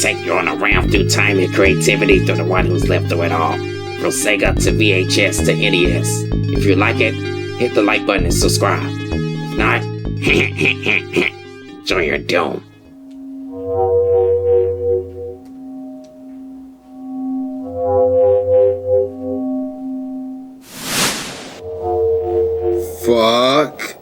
take you on a round through time and creativity through the one who's lived through it all. From Sega to VHS to NES. If you like it, hit the like button and subscribe. If not, enjoy your doom. Fuck.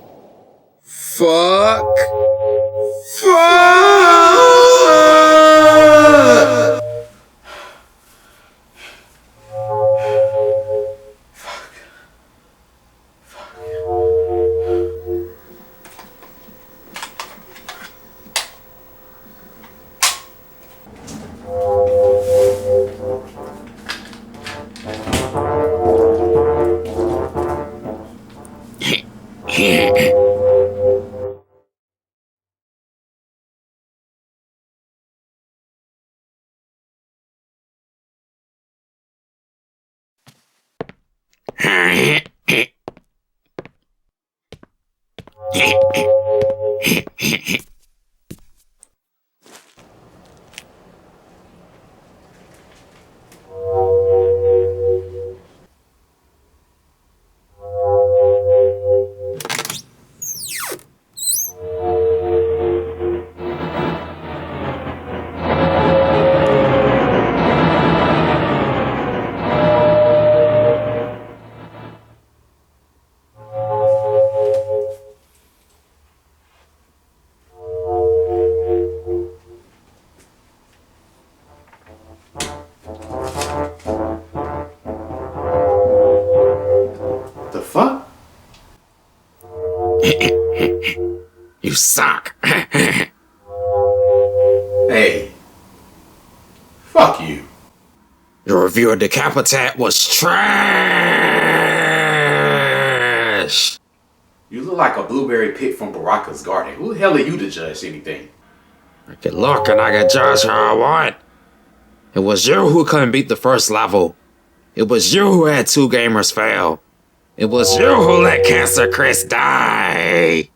The fuck? You suck. Hey. Fuck you. Your review of Decap was trash. You look like a blueberry pit from Baraka's garden. Who the hell are you to judge anything? I can look and I can judge how I want. It was you who couldn't beat the first level. It was you who had 2 gamers fail. It was you who let Cancer Chris die.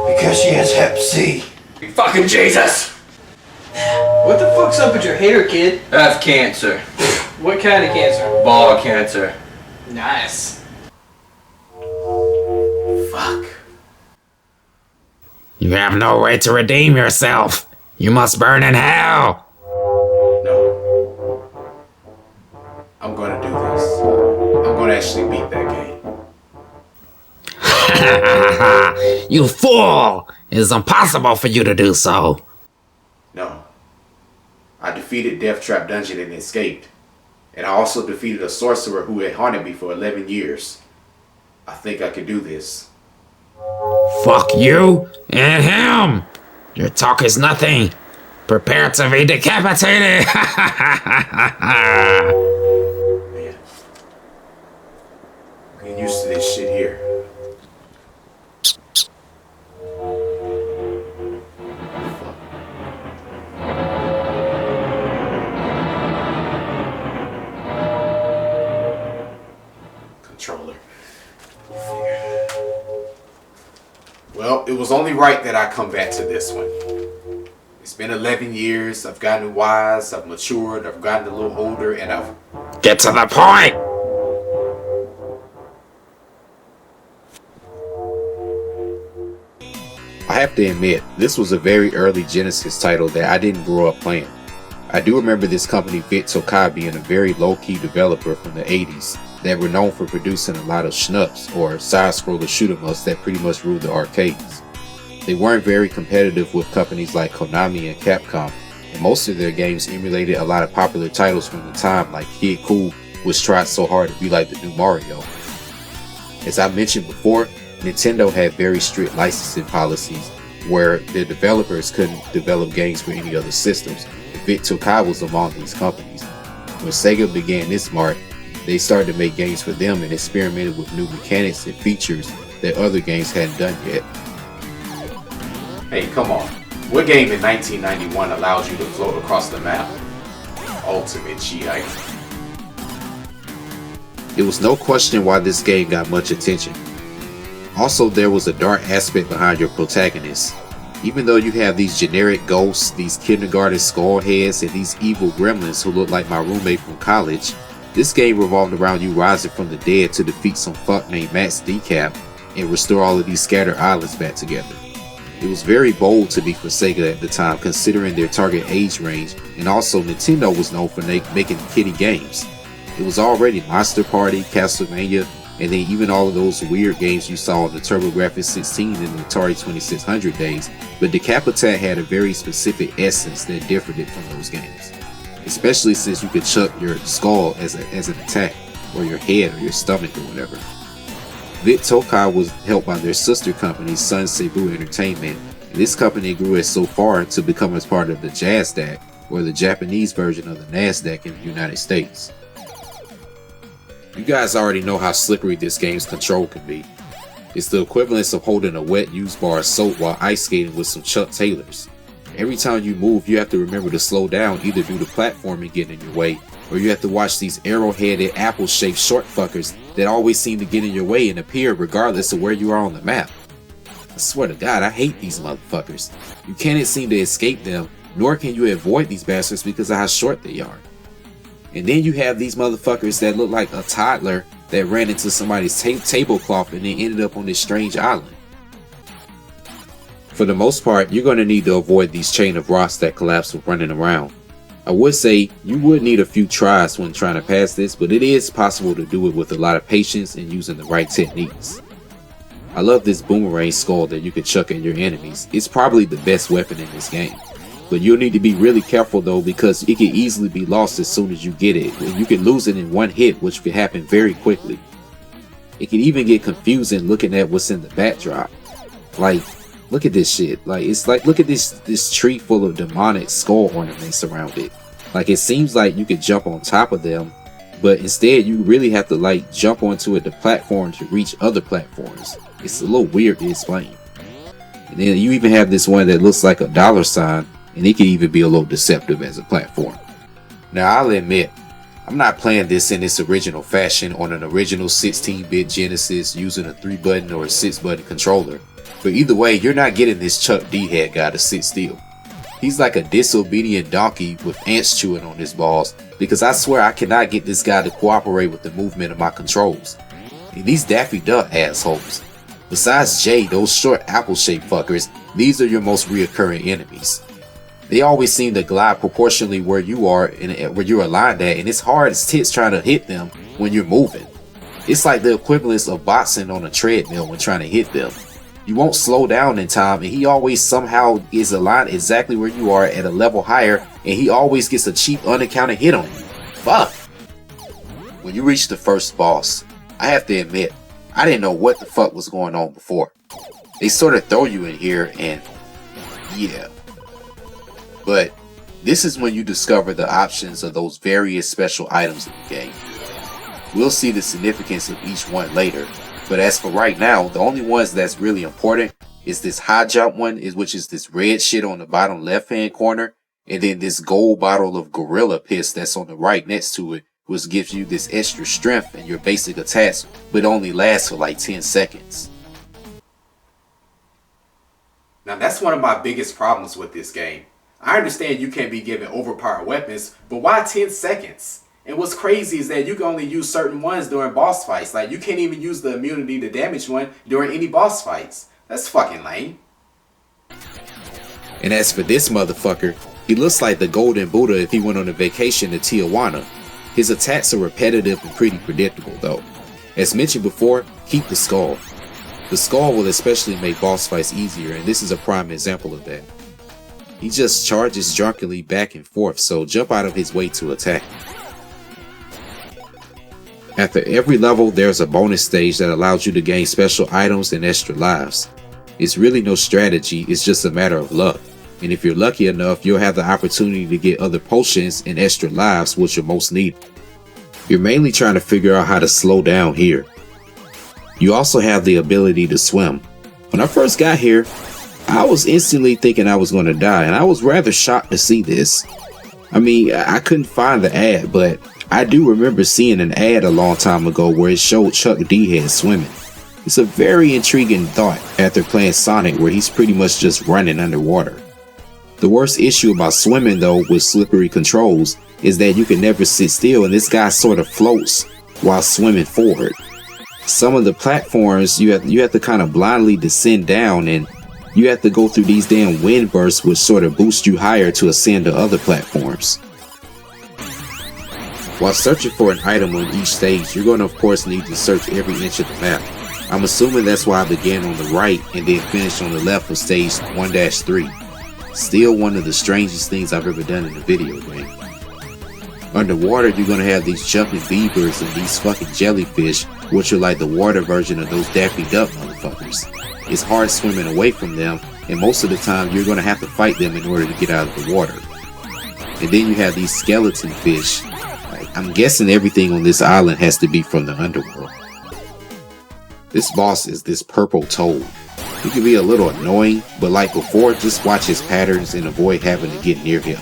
Because she has Hep C. You fucking Jesus! What the fuck's up with your hair, kid? I have cancer. What kind of cancer? Ball cancer. Nice. Fuck. You have no way to redeem yourself. You must burn in hell. No. I'm gonna do this. I'm gonna actually beat that game. You fool! It is impossible for you to do so. No. I defeated Death Trap Dungeon and escaped. And I also defeated a sorcerer who had haunted me for 11 years. I think I can do this. Fuck you and him! Your talk is nothing. Prepare to be decapitated! Man. I'm getting used to this shit here. Controller. Well, it was only right that I come back to this one. It's been 11 years, I've gotten wise, I've matured, I've gotten a little older, and I've... Get to the point! I have to admit, this was a very early Genesis title that I didn't grow up playing. I do remember this company Decap being a very low-key developer from the 80s that were known for producing a lot of shmups or side-scroller shoot-em-ups that pretty much ruled the arcades. They weren't very competitive with companies like Konami and Capcom, and most of their games emulated a lot of popular titles from the time, like Kid Cool, which tried so hard to be like the new Mario. As I mentioned before, Nintendo had very strict licensing policies where the developers couldn't develop games for any other systems. Decap was among these companies. When Sega began this mark, they started to make games for them and experimented with new mechanics and features that other games hadn't done yet. Hey, come on. What game in 1991 allows you to float across the map? Ultimate Cheat. It was no question why this game got much attention. Also, there was a dark aspect behind your protagonist. Even though you have these generic ghosts, these kindergarten skullheads, and these evil gremlins who look like my roommate from college, this game revolved around you rising from the dead to defeat some fuck named Max Decap and restore all of these scattered islands back together. It was very bold to be for Sega at the time, considering their target age range, and also Nintendo was known for making kiddie games. It was already Monster Party, Castlevania, and then even all of those weird games you saw on the TurboGrafx-16 in the Atari 2600 days, but Decap Attack had a very specific essence that differed it from those games. Especially since you could chuck your skull as an attack, or your head or your stomach or whatever. Vit Tokai was helped by their sister company, Sun Cebu Entertainment, and this company grew it so far to become as part of the JASDAC, or the Japanese version of the NASDAQ in the United States. You guys already know how slippery this game's control can be. It's the equivalence of holding a wet used bar of soap while ice skating with some Chuck Taylors. Every time you move, you have to remember to slow down either due to platforming getting in your way, or you have to watch these arrow-headed, apple-shaped short fuckers that always seem to get in your way and appear regardless of where you are on the map. I swear to God, I hate these motherfuckers. You can't seem to escape them, nor can you avoid these bastards because of how short they are. And then you have these motherfuckers that look like a toddler that ran into somebody's tablecloth and then ended up on this strange island. For the most part, you're going to need to avoid these chain of rocks that collapse with running around. I would say you would need a few tries when trying to pass this, but it is possible to do it with a lot of patience and using the right techniques. I love this boomerang skull that you can chuck at your enemies. It's probably the best weapon in this game. But you'll need to be really careful though, because it can easily be lost as soon as you get it, and you can lose it in one hit, which can happen very quickly. It can even get confusing looking at what's in the backdrop. Like, look at this shit. Like, it's like, look at this tree full of demonic skull ornaments around it. Like, it seems like you could jump on top of them, but instead you really have to like jump onto the platform to reach other platforms. It's a little weird to explain. And then you even have this one that looks like a dollar sign, and it can even be a little deceptive as a platform. Now, I'll admit, I'm not playing this in its original fashion on an original 16-bit Genesis using a 3-button or a 6-button controller, but either way, you're not getting this Chuck D-head guy to sit still. He's like a disobedient donkey with ants chewing on his balls, because I swear I cannot get this guy to cooperate with the movement of my controls. And these Daffy Duck assholes. Besides Jay, those short apple-shaped fuckers, these are your most reoccurring enemies. They always seem to glide proportionally where you are and where you're aligned at, and it's hard as tits trying to hit them when you're moving. It's like the equivalence of boxing on a treadmill when trying to hit them. You won't slow down in time, and he always somehow is aligned exactly where you are at a level higher, and he always gets a cheap unaccounted hit on you. Fuck! When you reach the first boss, I have to admit, I didn't know what the fuck was going on before. They sort of throw you in here and yeah. But this is when you discover the options of those various special items in the game. We'll see the significance of each one later, but as for right now, the only ones that's really important is this high jump one, which is this red shit on the bottom left hand corner, and then this gold bottle of gorilla piss that's on the right next to it, which gives you this extra strength and your basic attacks, but only lasts for like 10 seconds. Now that's one of my biggest problems with this game. I understand you can't be given overpowered weapons, but why 10 seconds? And what's crazy is that you can only use certain ones during boss fights. Like, you can't even use the immunity to damage one during any boss fights. That's fucking lame. And as for this motherfucker, he looks like the Golden Buddha if he went on a vacation to Tijuana. His attacks are repetitive and pretty predictable though. As mentioned before, keep the skull. The skull will especially make boss fights easier, and this is a prime example of that. He just charges drunkenly back and forth, so jump out of his way to attack. After every level, there's a bonus stage that allows you to gain special items and extra lives. It's really no strategy, it's just a matter of luck. And if you're lucky enough, you'll have the opportunity to get other potions and extra lives, which are most needed. You're mainly trying to figure out how to slow down here. You also have the ability to swim. When I first got here, I was instantly thinking I was going to die, and I was rather shocked to see this. I mean, I couldn't find the ad, but I do remember seeing an ad a long time ago where it showed Chuck D-Head swimming. It's a very intriguing thought after playing Sonic, where he's pretty much just running underwater. The worst issue about swimming though with slippery controls is that you can never sit still, and this guy sort of floats while swimming forward. Some of the platforms you have to kind of blindly descend down, and you have to go through these damn wind bursts which sort of boost you higher to ascend to other platforms. While searching for an item on each stage, you're going to of course need to search every inch of the map. I'm assuming that's why I began on the right and then finished on the left of stage 1-3. Still one of the strangest things I've ever done in a video game. Underwater, you're going to have these jumping beavers and these fucking jellyfish, which are like the water version of those Daffy Duck motherfuckers. It's hard swimming away from them, and most of the time you're going to have to fight them in order to get out of the water. And then you have these skeleton fish. I'm guessing everything on this island has to be from the underworld. This boss is this purple toad. He can be a little annoying, but like before, just watch his patterns and avoid having to get near him.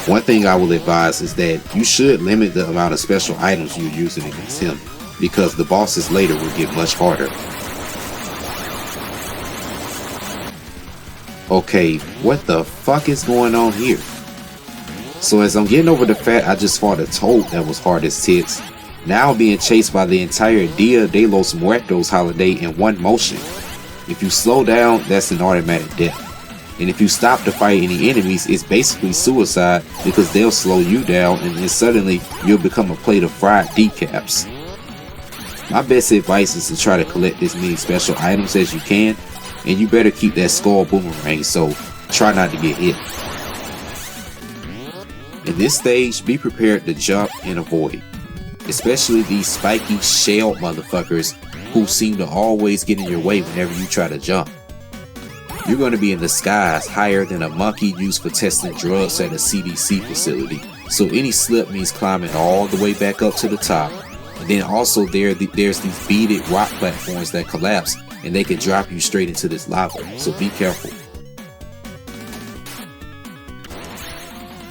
One thing I will advise is that you should limit the amount of special items you're using against him, because the bosses later will get much harder. Okay, what the fuck is going on here? So as I'm getting over the fact I just fought a toad that was hard as tits, now I'm being chased by the entire Dia de los Muertos holiday in one motion. If you slow down, that's an automatic death. And if you stop to fight any enemies, it's basically suicide, because they'll slow you down and then suddenly you'll become a plate of fried decaps. My best advice is to try to collect as many special items as you can, and you better keep that skull boomerang, so try not to get hit. In this stage, be prepared to jump and avoid, especially these spiky shell motherfuckers who seem to always get in your way whenever you try to jump. You're going to be in the skies higher than a monkey used for testing drugs at a CDC facility, so any slip means climbing all the way back up to the top. And then also there's these beaded rock platforms that collapse, and they can drop you straight into this lava, so be careful.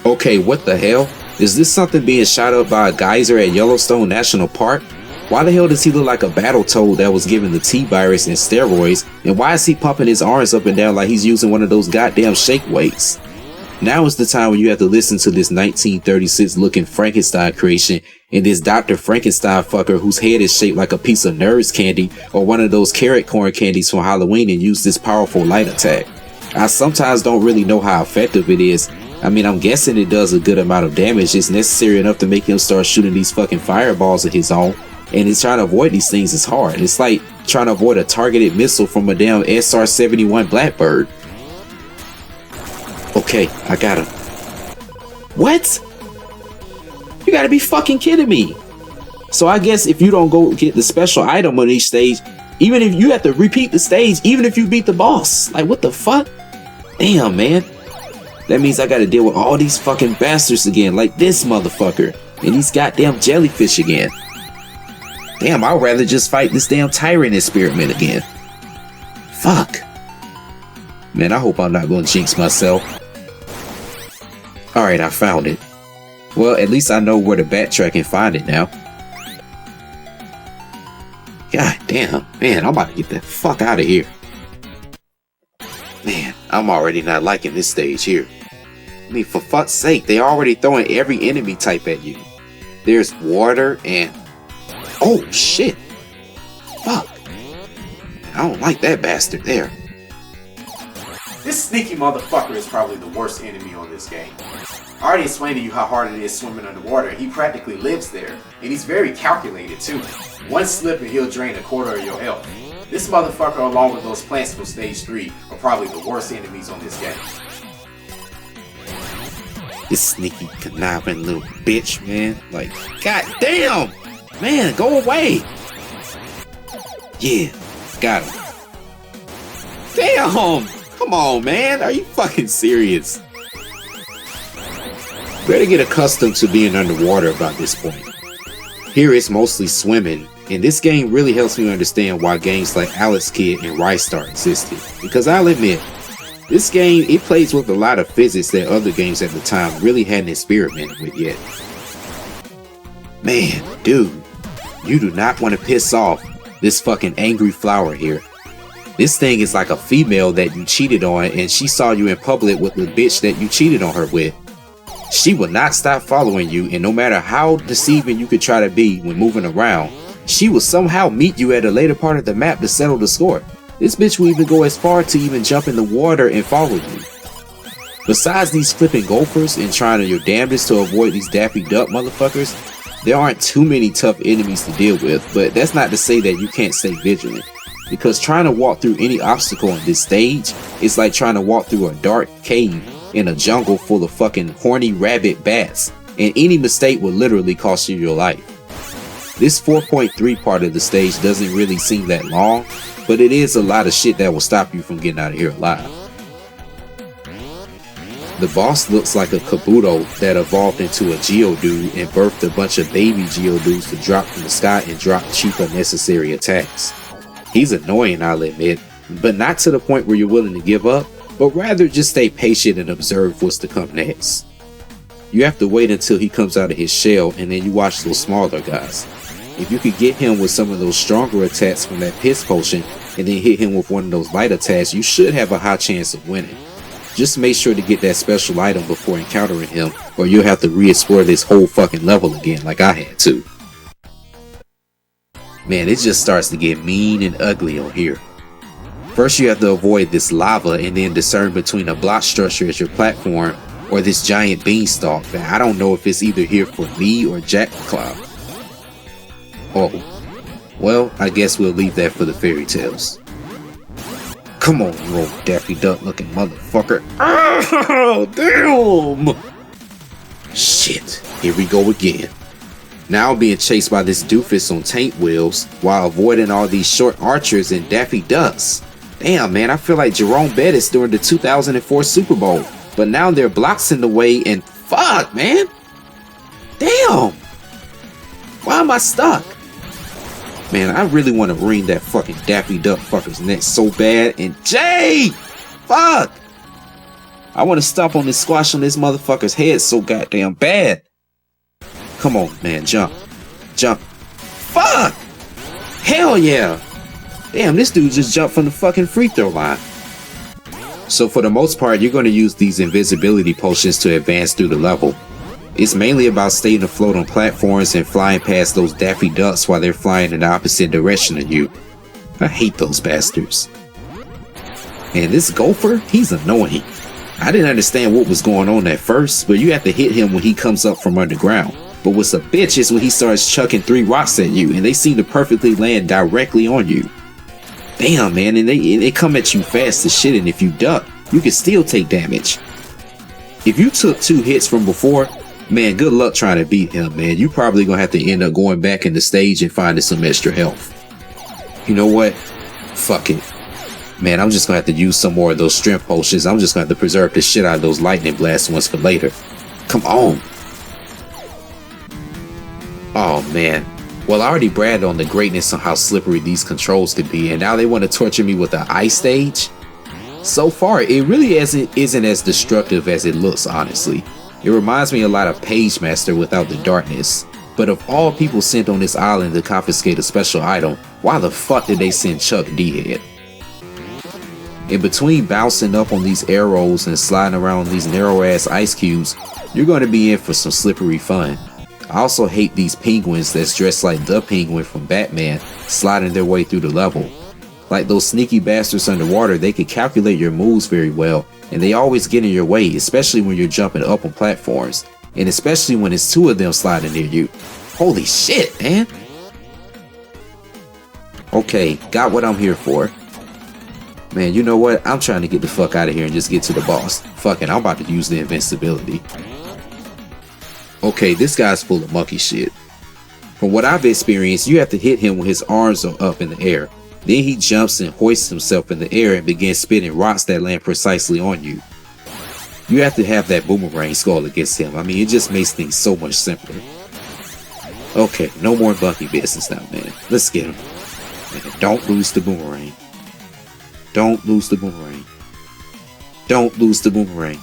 Okay, what the hell? Is this something being shot up by a geyser at Yellowstone National Park? Why the hell does he look like a battle toad that was given the T-virus and steroids? And why is he pumping his arms up and down like he's using one of those goddamn shake weights? Now is the time when you have to listen to this 1936 looking Frankenstein creation and this Dr. Frankenstein fucker whose head is shaped like a piece of Nerds candy or one of those carrot corn candies from Halloween and use this powerful light attack. I sometimes don't really know how effective it is. I mean, I'm guessing it does a good amount of damage. It's necessary enough to make him start shooting these fucking fireballs of his own. And it's trying to avoid these things is hard. It's like trying to avoid a targeted missile from a damn SR-71 Blackbird. Okay, I got him. What? You gotta be fucking kidding me. So I guess if you don't go get the special item on each stage, even if you have to repeat the stage, even if you beat the boss. Like, what the fuck? Damn, man. That means I gotta deal with all these fucking bastards again, like this motherfucker. And these goddamn jellyfish again. Damn, I'd rather just fight this damn tyrant experiment again. Fuck. Man, I hope I'm not gonna jinx myself. Alright, I found it. Well, at least I know where to backtrack and find it now. God damn, man, I'm about to get the fuck out of here. Man, I'm already not liking this stage here. I mean, for fuck's sake, they already throwing every enemy type at you. There's water and... Oh, shit. Fuck. I don't like that bastard there. This sneaky motherfucker is probably the worst enemy on this game. I already explained to you how hard it is swimming underwater. He practically lives there, and he's very calculated too. One slip and he'll drain a quarter of your health. This motherfucker, along with those plants from stage 3, are probably the worst enemies on this game. This sneaky, conniving little bitch, man. Like, god damn! Man, go away! Yeah, got him. Damn! Come on, man. Are you fucking serious? Better get accustomed to being underwater about this point. Here it's mostly swimming, and this game really helps me understand why games like Alex Kidd and Rice Star existed. Because I'll admit, This game, it plays with a lot of physics that other games at the time really hadn't experimented with yet. Man, dude, you do not want to piss off this fucking angry flower here. This thing is like a female that you cheated on and she saw you in public with the bitch that you cheated on her with. She will not stop following you, and no matter how deceiving you could try to be when moving around, she will somehow meet you at a later part of the map to settle the score. This bitch will even go as far to even jump in the water and follow you. Besides these flipping gophers and trying your damnedest to avoid these Daffy Duck motherfuckers, there aren't too many tough enemies to deal with, but that's not to say that you can't stay vigilant. Because trying to walk through any obstacle on this stage is like trying to walk through a dark cave in a jungle full of fucking horny rabbit bats, and any mistake will literally cost you your life. This 4.3 part of the stage doesn't really seem that long, but it is a lot of shit that will stop you from getting out of here alive. The boss looks like a Kabuto that evolved into a Geodude and birthed a bunch of baby Geodudes to drop from the sky and drop cheap unnecessary attacks. He's annoying, I'll admit, but not to the point where you're willing to give up, but rather just stay patient and observe what's to come next. You have to wait until he comes out of his shell and then you watch those smaller guys. If you could get him with some of those stronger attacks from that piss potion and then hit him with one of those light attacks, you should have a high chance of winning. Just make sure to get that special item before encountering him, or you'll have to re-explore this whole fucking level again like I had to. Man, it just starts to get mean and ugly on here. First you have to avoid this lava and then discern between a block structure as your platform or this giant beanstalk that I don't know if it's either here for me or Jack Cloud. Oh, well, I guess we'll leave that for the fairy tales. Come on, you old Daffy Duck looking motherfucker. Oh, damn! Shit, here we go again. Now I'm being chased by this doofus on taint wheels while avoiding all these short archers and Daffy Ducks. Damn, man, I feel like Jerome Bettis during the 2004 Super Bowl, but now there are blocks in the way and fuck, man. Damn. Why am I stuck? Man, I really want to wring that fucking Daffy Duck fucker's neck so bad. And Jay! Fuck! I want to stomp on this squash on this motherfucker's head so goddamn bad. Come on, man, jump. Jump. Fuck! Hell yeah! Damn, this dude just jumped from the fucking free throw line. So for the most part, you're going to use these invisibility potions to advance through the level. It's mainly about staying afloat on platforms and flying past those Daffy Ducks while they're flying in the opposite direction of you. I hate those bastards. And this gopher, he's annoying. I didn't understand what was going on at first, but you have to hit him when he comes up from underground. But what's a bitch is when he starts chucking 3 rocks at you and they seem to perfectly land directly on you. Damn, man, and they come at you fast as shit, and if you duck, you can still take damage. If you took 2 hits from before, man, good luck trying to beat him, man. You probably gonna have to end up going back in the stage and finding some extra health. You know what? Fuck it. Man, I'm just gonna have to use some more of those strength potions. I'm just gonna have to preserve the shit out of those lightning blast ones for later. Come on. Oh, man. Well, I already bragged on the greatness of how slippery these controls could be, and now they want to torture me with the ice stage? So far, it really isn't as destructive as it looks, honestly. It reminds me a lot of Page Master without the darkness. But of all people sent on this island to confiscate a special item, why the fuck did they send Chuck D-Head? In between bouncing up on these arrows and sliding around these narrow ass ice cubes, you're going to be in for some slippery fun. I also hate these penguins that's dressed like the Penguin from Batman sliding their way through the level. Like those sneaky bastards underwater, they can calculate your moves very well, and they always get in your way, especially when you're jumping up on platforms, and especially when it's 2 of them sliding near you. Holy shit, man! Okay, got what I'm here for. Man, you know what? I'm trying to get the fuck out of here and just get to the boss. Fuck it, I'm about to use the invincibility. Okay, this guy's full of monkey shit. From what I've experienced, you have to hit him when his arms are up in the air. Then he jumps and hoists himself in the air and begins spitting rocks that land precisely on you. You have to have that boomerang skull against him. I mean, it just makes things so much simpler. Okay, no more monkey business now, man. Let's get him. Man, don't lose the boomerang. Don't lose the boomerang. Don't lose the boomerang.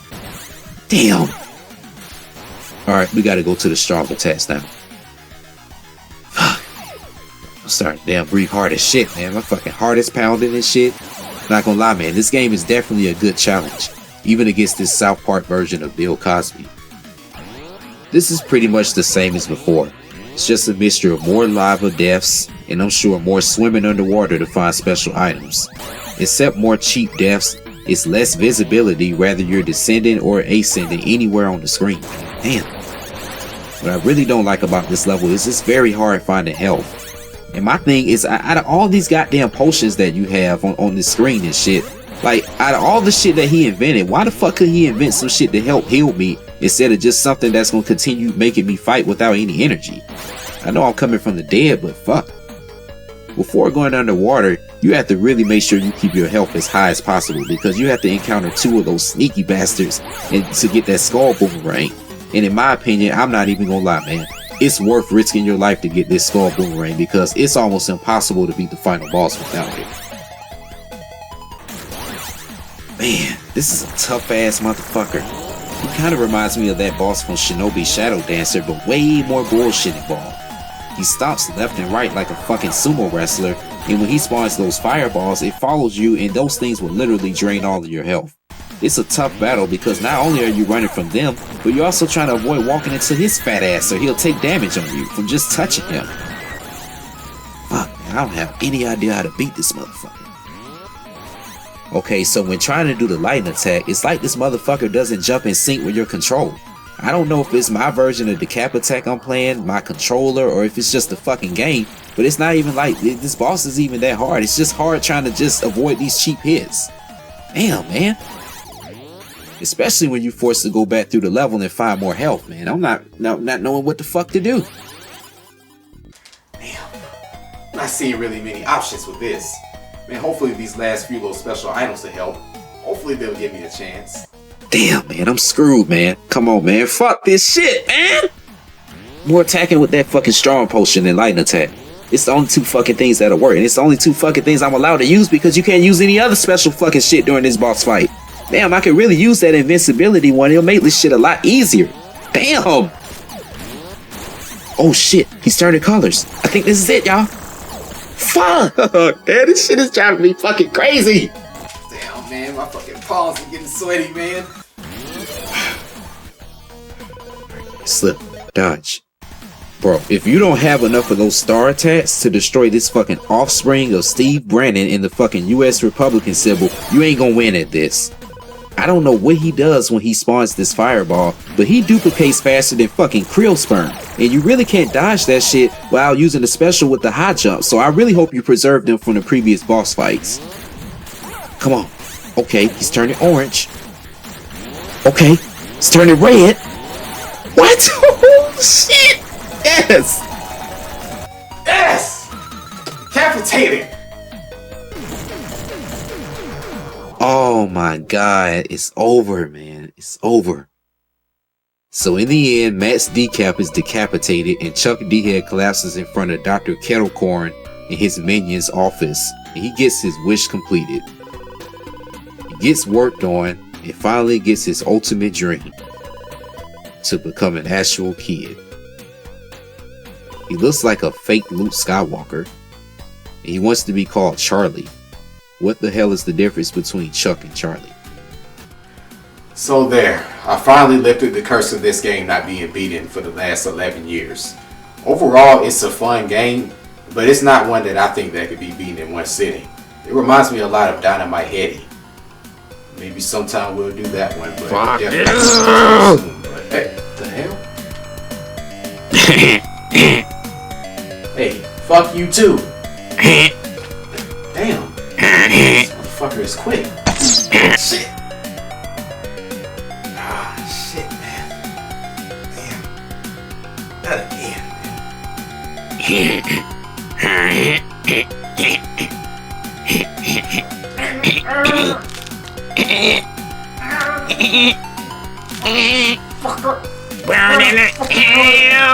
Damn. Alright, we gotta go to the strong attacks now. Fuck. I'm starting to damn breathe hard as shit, man. My fucking heart is pounding and shit. Not gonna lie, man. This game is definitely a good challenge. Even against this South Park version of Bill Cosby. This is pretty much the same as before. It's just a mixture of more lava deaths, and I'm sure more swimming underwater to find special items. Except more cheap deaths, it's less visibility whether you're descending or ascending anywhere on the screen. Damn. What I really don't like about this level is it's very hard finding health. And my thing is, out of all these goddamn potions that you have on this screen and shit, like, out of all the shit that he invented, why the fuck could he invent some shit to help heal me instead of just something that's gonna continue making me fight without any energy? I know I'm coming from the dead, but fuck. Before going underwater, you have to really make sure you keep your health as high as possible because you have to encounter 2 of those sneaky bastards and to get that skull boomerang. And in my opinion, I'm not even gonna lie, man. It's worth risking your life to get this skull boomerang because it's almost impossible to beat the final boss without it. Man, this is a tough ass motherfucker. He kind of reminds me of that boss from Shinobi Shadow Dancer, but way more bullshit involved. He stomps left and right like a fucking sumo wrestler, and when he spawns those fireballs, it follows you and those things will literally drain all of your health. It's a tough battle because not only are you running from them, but you're also trying to avoid walking into his fat ass so he'll take damage on you from just touching him. Fuck, man, I don't have any idea how to beat this motherfucker. Okay, so when trying to do the lightning attack, it's like this motherfucker doesn't jump in sync with your control. I don't know if it's my version of Decap attack I'm playing, my controller, or if it's just the fucking game, but it's not even like this boss is even that hard. It's just hard trying to just avoid these cheap hits. Damn, man. Especially when you're forced to go back through the level and find more health, man. I'm not knowing what the fuck to do. Damn. I'm not seeing really many options with this. Man, hopefully these last few little special items will help. Hopefully they'll give me a chance. Damn, man, I'm screwed, man. Come on, man. Fuck this shit, man. More attacking with that fucking strong potion than lightning attack. It's the only 2 fucking things that'll work. And it's the only 2 fucking things I'm allowed to use because you can't use any other special fucking shit during this boss fight. Damn, I could really use that invincibility one. It'll make this shit a lot easier. Damn. Oh shit, he's turning colors. I think this is it, y'all. Fuck. Man, this shit is driving me fucking crazy. Damn, man, my fucking palms are getting sweaty, man. Slip, dodge. Bro, if you don't have enough of those star attacks to destroy this fucking offspring of Steve Bannon in the fucking US Republican symbol, you ain't gonna win at this. I don't know what he does when he spawns this fireball, but he duplicates faster than fucking krill sperm. And you really can't dodge that shit while using the special with the high jump, so I really hope you preserve them from the previous boss fights. Come on. Okay, he's turning orange. Okay, he's turning red. What? Oh, shit! Yes! Yes! Decapitated! Oh my god, it's over, man. It's over. So in the end, Matt's Decap is decapitated and Chuck D-Head collapses in front of Dr. Kettlecorn in his minion's office, and he gets his wish completed. He gets worked on and finally gets his ultimate dream to become an actual kid. He looks like a fake Luke Skywalker, and he wants to be called Charlie. What the hell is the difference between Chuck and Charlie? So there, I finally lifted the curse of this game not being beaten for the last 11 years. Overall, it's a fun game, but it's not one that I think that could be beaten in one sitting. It reminds me a lot of Dynamite Heady. Maybe sometime we'll do that one, but Fuck definitely you. soon. But hey, the hell? Hey, fuck you too. Damn. This motherfucker is quick. Shit. Ah, shit, man. Damn. Not again, Burn in hell.